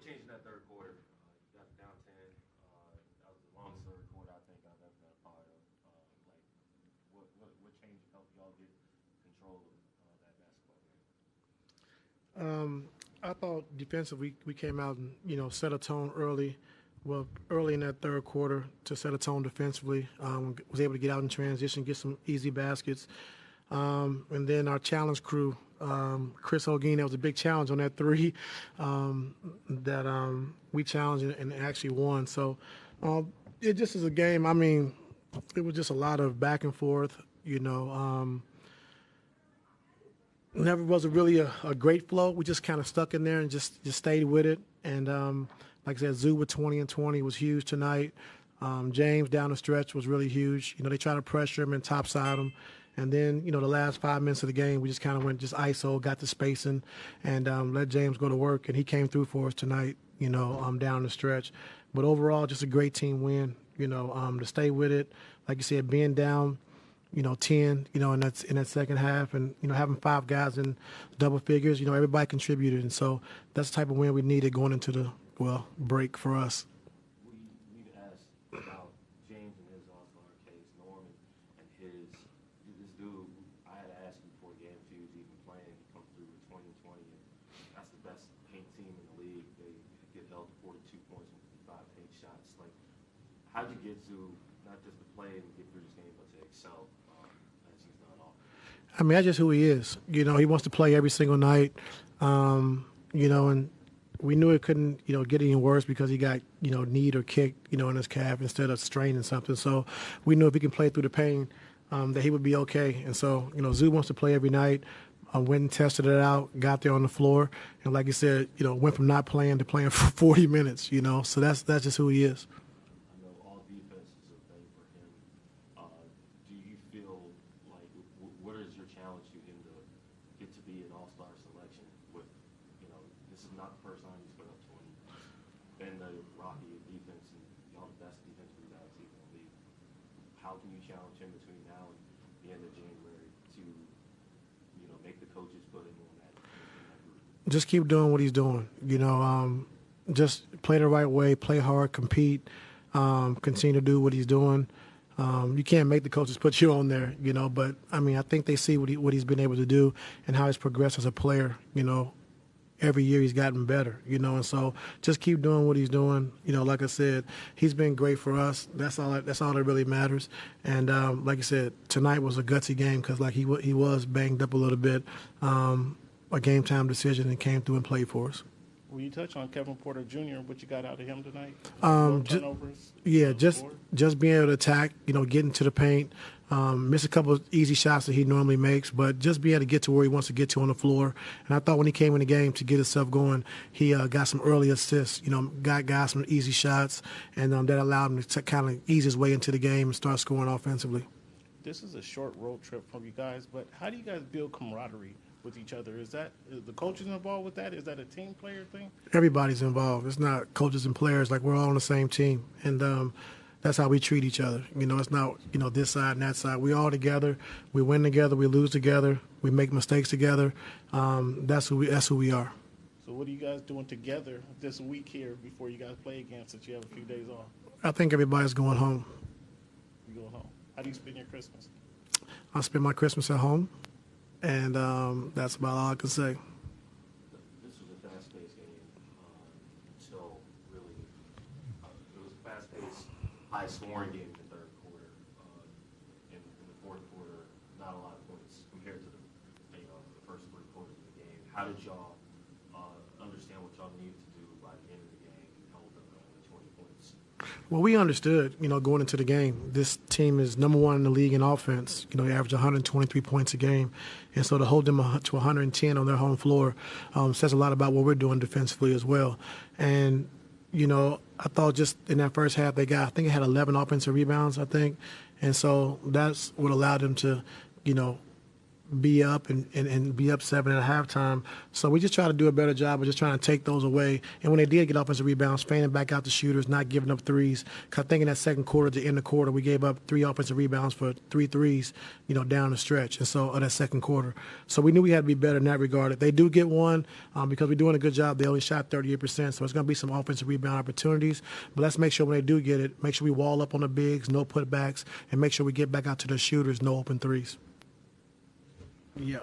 What changed in that third quarter? You got down 10. That was the longest third quarter I think I've ever been a part of. What changed to help y'all get control of that basketball game? I thought defensively we came out and set a tone early. Well, early in that third quarter to set a tone defensively. Was able to get out in transition, get some easy baskets. And then our challenge crew, Chris Holguin, that was a big challenge on that three that we challenged and actually won. So it just is a game. I mean, it was just a lot of back and forth, Never was really a great flow. We just kind of stuck in there and just stayed with it. And like I said, Zoo with 20 and 20 was huge tonight. James down the stretch was really huge. They tried to pressure him and topside him. And then, the last 5 minutes of the game, we just kind of went just ISO, got the spacing, and let James go to work. And he came through for us tonight, down the stretch. But overall, just a great team win, to stay with it. Like you said, being down, 10, in that second half, and, having 5 guys in double figures, everybody contributed. And so that's the type of win we needed going into the, break for us. We need to ask about James and his all-star case, Norman and this dude. I had to ask you before the game if he was even playing. He comes through with 20 and 20, and that's the best paint team in the league. They get held to 42 points and 55 paint shots. Like, how'd you get to not just to play and get through this game, but to excel as he's done all? I mean, that's just who he is. He wants to play every single night, and we knew it couldn't, get any worse because he got, kneed or kicked, in his calf instead of straining something. So we knew if he can play through the pain, that he would be okay. And so, Zoo wants to play every night. Went and tested it out, got there on the floor, and like you said, went from not playing to playing for 40 minutes, So that's just who he is. I know all defense is a thing for him. Do you feel like what is your challenge to him to get to be an all-star selection with, this is not the first time he's put up 20. Been the Rocky defense and y'all the best defensive guys in the league. How can you challenge him between now and the end of January to, make the coaches put him on that group? Just keep doing what he's doing. Just play the right way, play hard, compete, continue to do what he's doing. You can't make the coaches put you on there, but I mean, I think they see what he's been able to do and how he's progressed as a player, Every year he's gotten better, and so just keep doing what he's doing. Like I said, he's been great for us. That's all that really matters. And like I said, tonight was a gutsy game because he was banged up a little bit. A game time decision and came through and played for us. Will you touch on Kevin Porter Jr., what you got out of him tonight? Turnovers? Just being able to attack, getting to the paint, miss a couple of easy shots that he normally makes, but just being able to get to where he wants to get to on the floor. And I thought when he came in the game to get himself going, he got some early assists, got some easy shots, and that allowed him to kind of ease his way into the game and start scoring offensively. This is a short road trip from you guys, but how do you guys build camaraderie with each other? Is the coaches involved with that? Is that a team player thing? Everybody's involved. It's not coaches and players. We're all on the same team, and that's how we treat each other. It's not this side and that side. We all together. We win together. We lose together. We make mistakes together. That's who we are. So what are you guys doing together this week here before you guys play again, since you have a few days off? I think everybody's going home. You going home? How do you spend your Christmas? I spend my Christmas at home. And that's about all I can say. This was a fast-paced game until really it was a fast-paced, high-scoring game in the third quarter. In the fourth quarter, not a lot of points compared to the first 3 quarters of the game. How did y'all understand what y'all needed to do by the end of the game and hold them to only 20 points? Well, we understood, going into the game, this team is number 1 in the league in offense. They average 123 points a game. And so to hold them to 110 on their home floor says a lot about what we're doing defensively as well. And, I thought just in that first half I think it had 11 offensive rebounds, I think. And so that's what allowed them to, be up and be up 7 at halftime. So we just try to do a better job of just trying to take those away. And when they did get offensive rebounds, fanning back out the shooters, not giving up threes. 'Cause I think in that second quarter, to end the quarter, we gave up 3 offensive rebounds for 3 threes, down the stretch. And so, that second quarter. So we knew we had to be better in that regard. If they do get one, because we're doing a good job, they only shot 38%. So it's going to be some offensive rebound opportunities. But let's make sure when they do get it, make sure we wall up on the bigs, no putbacks, and make sure we get back out to the shooters, no open threes. Yeah.